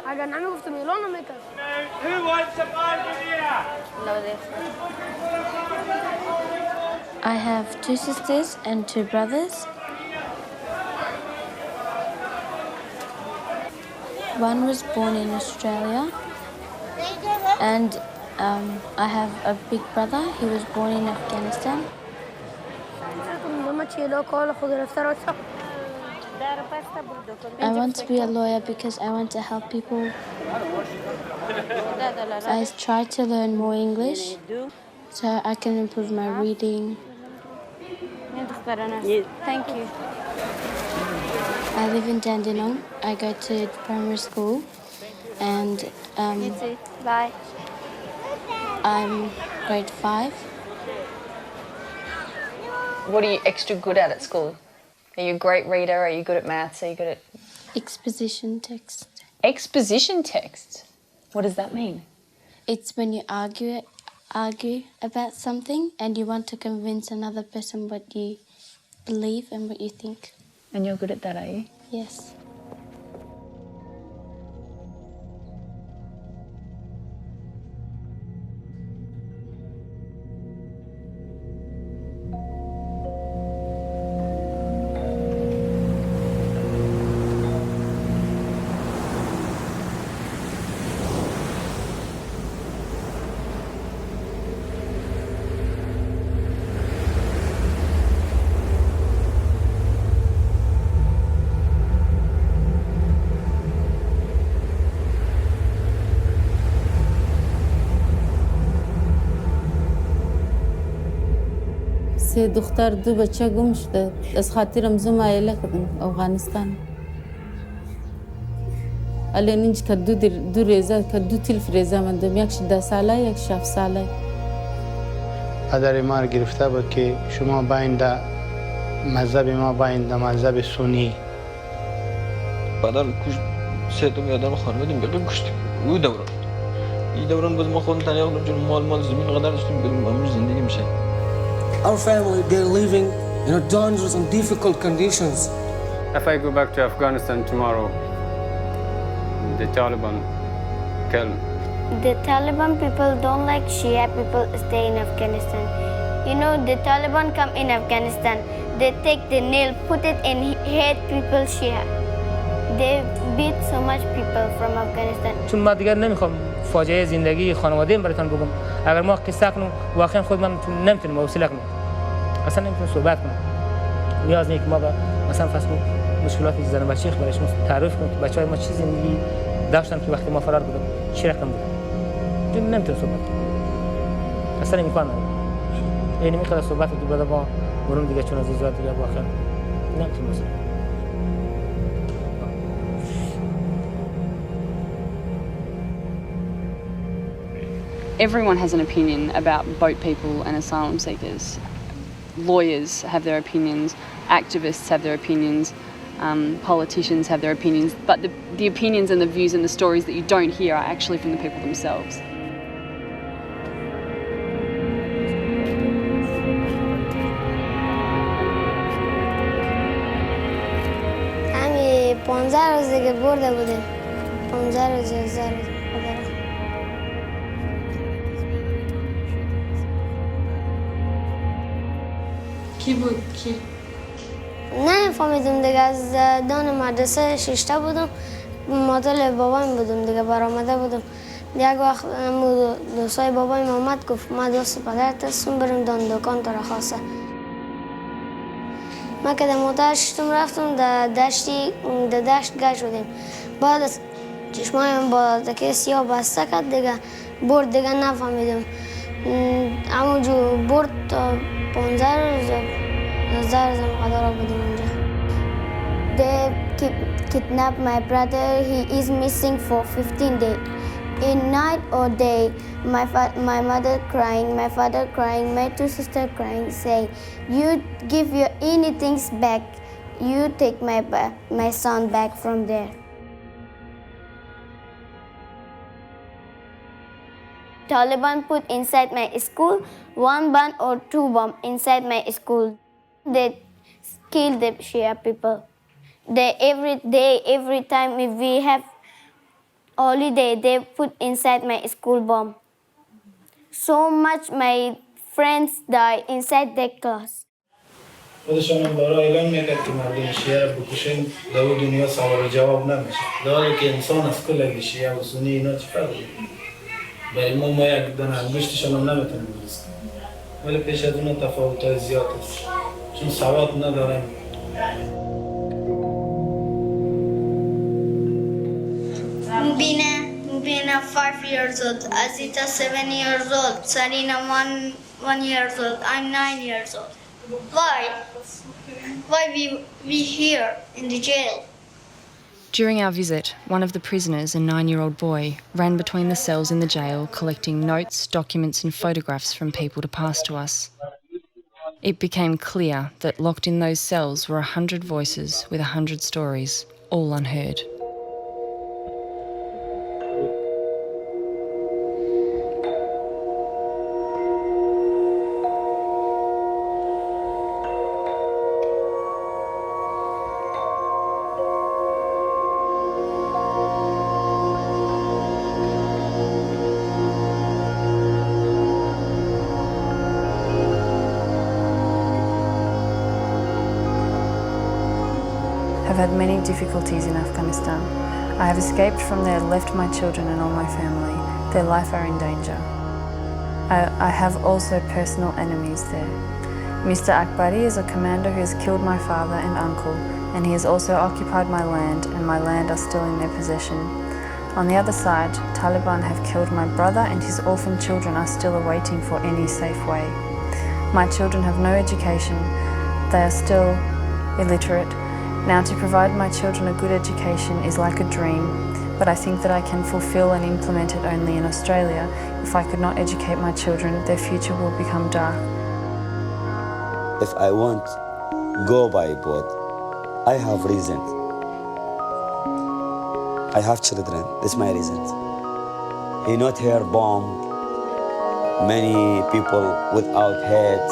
Who wants a bite in here? I have 2 sisters and 2 brothers. One was born in Australia, and I have a big brother. He was born in Afghanistan. I want to be a lawyer because I want to help people. I try to learn more English so I can improve my reading. Thank you. I live in Dandenong. I go to primary school, and Bye. I'm grade 5. What are you extra good at school? Are you a great reader? Are you good at maths? Are you good at... Exposition text. Exposition text? What does that mean? It's when you argue about something and you want to convince another person what you believe and what you think. And you're good at that, are you? Yes. سه دختر 2 بچه گم شده از خاطرم زم عائله کردم افغانستان الان اینج که دو ریزه که 2 تلف ریزه مندم یکش 10 ساله یکش 7 ساله پدر ما گرفته بود که شما باید مذهب ما باید مذهب سنی پدر کش سه تا میادم خانوادیم بقیه کشتیم او دوران این دوران بود ما خودم تنها بودم چون مال زمین قدر داشتیم بریم امروز زندگی میشه. Our family, they're living in dangerous and difficult conditions. If I go back to Afghanistan tomorrow, the Taliban kill me. The Taliban people don't like Shia people stay in Afghanistan. You know, the Taliban come in Afghanistan, they take the nail, put it in hate people Shia. They beat so much people from Afghanistan. چون ما دیگر نمیخوام فاجعه زندگی خانواده‌ام براتون بگم. اگر ما قصه کنم واقعا خود من نمیتونم حوصله کنم. اصلا نمیتونم صحبت کنم. نیاز نیست که ما مثلا فرض کنیم مشکلاتی زن و بچه برایش تعریف کنیم که بچه‌های ما چه زندگی داشتن که وقتی ما فرار بودیم چه رقم بود. چون نمیتونم صحبت کنم. اصلا امکان نداره. یعنی میخواد صحبت رو بعد با برون دیگه چون عزیزات دیگه واقعا نمیتونم مثلا. Everyone has an opinion about boat people and asylum seekers. Lawyers have their opinions, activists have their opinions, politicians have their opinions, but the opinions and the views and the stories that you don't hear are actually from the people themselves. همین 15 روز دیگه برده بودیم 15 روز کی بود؟ کی؟ نه فهمیدم دیگه از دان مدرسه ششته بودم مادر بابایم بودم دیگه برآمده بودم یک وقت دوستای بابایم آمد گفت ما دوست پدرت هستم بریم دان دکان تو را خواسته ما که در موتر شدم رفتم در دشت گشت شدیم بعد از چشمایم با تکه سیاه بسته کرد دیگه برد دیگه نفهمیدم همونجور برد تا 15 روز 19 روز مقدار بودیم اونجا. They kidnapped my brother. He is missing for 15 days. In night or day, my mother crying, my father crying, my 2 sisters crying, saying, "You give your anything back. You take my son back from there." Taliban put inside my school 1 bomb or 2 bombs inside my school. They kill the Shia people. They every day, every time if we have holiday, they put inside my school bomb. So much my friends died inside the class. خودشان هم برای اعلام میکرد که مردم شیعه را بکشن در اون دنیا سوال جواب نمیشه. در حالی که انسان از کل اگه شیعه و سنی اینا چه فرقی میکنه؟ برای ما یک دانه انگشتشان هم نمیتونیم برسیم. ولی پیش از اون تفاوت‌های زیاد است. چون سواد ندارن. Mubina 5 years old, Azita 7 years old, Sarina 1 years old, I'm 9 years old. Why? Why we here in the jail? During our visit, one of the prisoners, a 9-year-old boy, ran between the cells in the jail collecting notes, documents and photographs from people to pass to us. It became clear that locked in those cells were 100 voices with 100 stories, all unheard. I've had many difficulties in Afghanistan. I have escaped from there, left my children and all my family. Their life are in danger. I have also personal enemies there. Mr. Akbari is a commander who has killed my father and uncle, and he has also occupied my land, and my land are still in their possession. On the other side, Taliban have killed my brother, and his orphan children are still awaiting for any safe way. My children have no education. They are still illiterate. Now, to provide my children a good education is like a dream, but I think that I can fulfill and implement it only in Australia. If I could not educate my children, their future will become dark. If I want go by boat, I have reason. I have children, that's my reason. He not hear bomb, many people without head,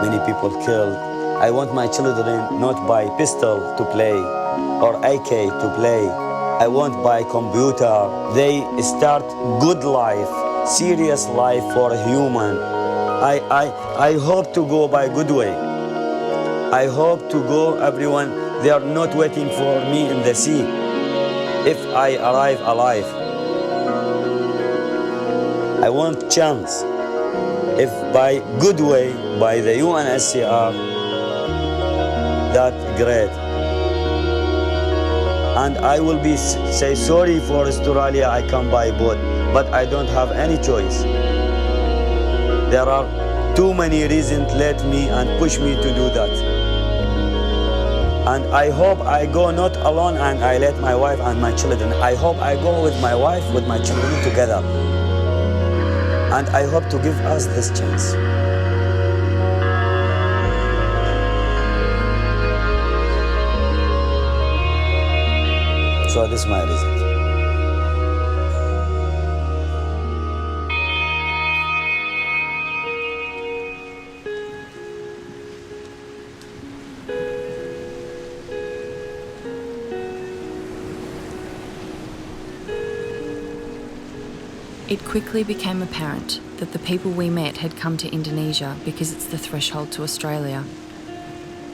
many people killed. I want my children not by pistol to play or AK to play. I want by computer. They start good life, serious life for a human. I hope to go by good way. I hope to go everyone. They are not waiting for me in the sea. If I arrive alive, I want chance. If by good way, by the UNHCR, that great. And I will be say sorry for Australia, I come by boat, but I don't have any choice. There are too many reasons let me and push me to do that. And I hope I go not alone and I let my wife and my children. I hope I go with my wife, with my children together. And I hope to give us this chance. So this is my reason. It quickly became apparent that the people we met had come to Indonesia because it's the threshold to Australia.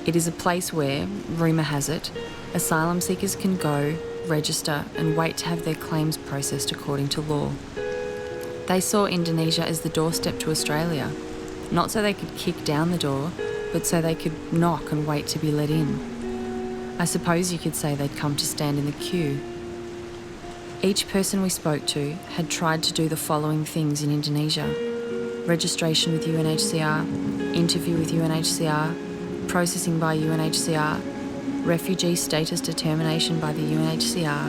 It is a place where, rumour has it, asylum seekers can go, register and wait to have their claims processed according to law. They saw Indonesia as the doorstep to Australia, not so they could kick down the door, but so they could knock and wait to be let in. I suppose you could say they'd come to stand in the queue. Each person we spoke to had tried to do the following things in Indonesia: registration with UNHCR, interview with UNHCR, processing by UNHCR, refugee status determination by the UNHCR,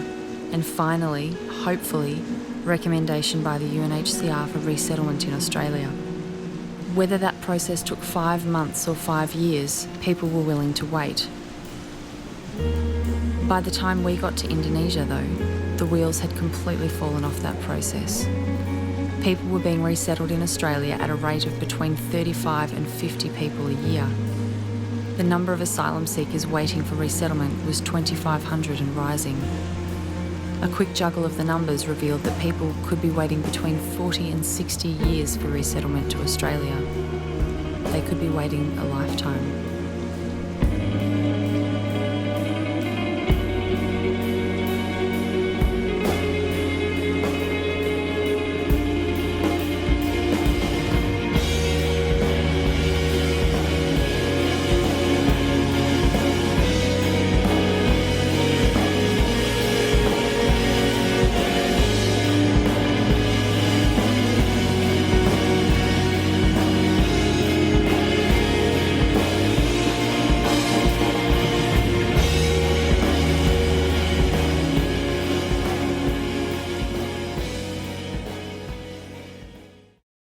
and finally, hopefully, recommendation by the UNHCR for resettlement in Australia. Whether that process took 5 months or 5 years, people were willing to wait. By the time we got to Indonesia, though, the wheels had completely fallen off that process. People were being resettled in Australia at a rate of between 35 and 50 people a year. The number of asylum seekers waiting for resettlement was 2,500 and rising. A quick juggle of the numbers revealed that people could be waiting between 40 and 60 years for resettlement to Australia. They could be waiting a lifetime.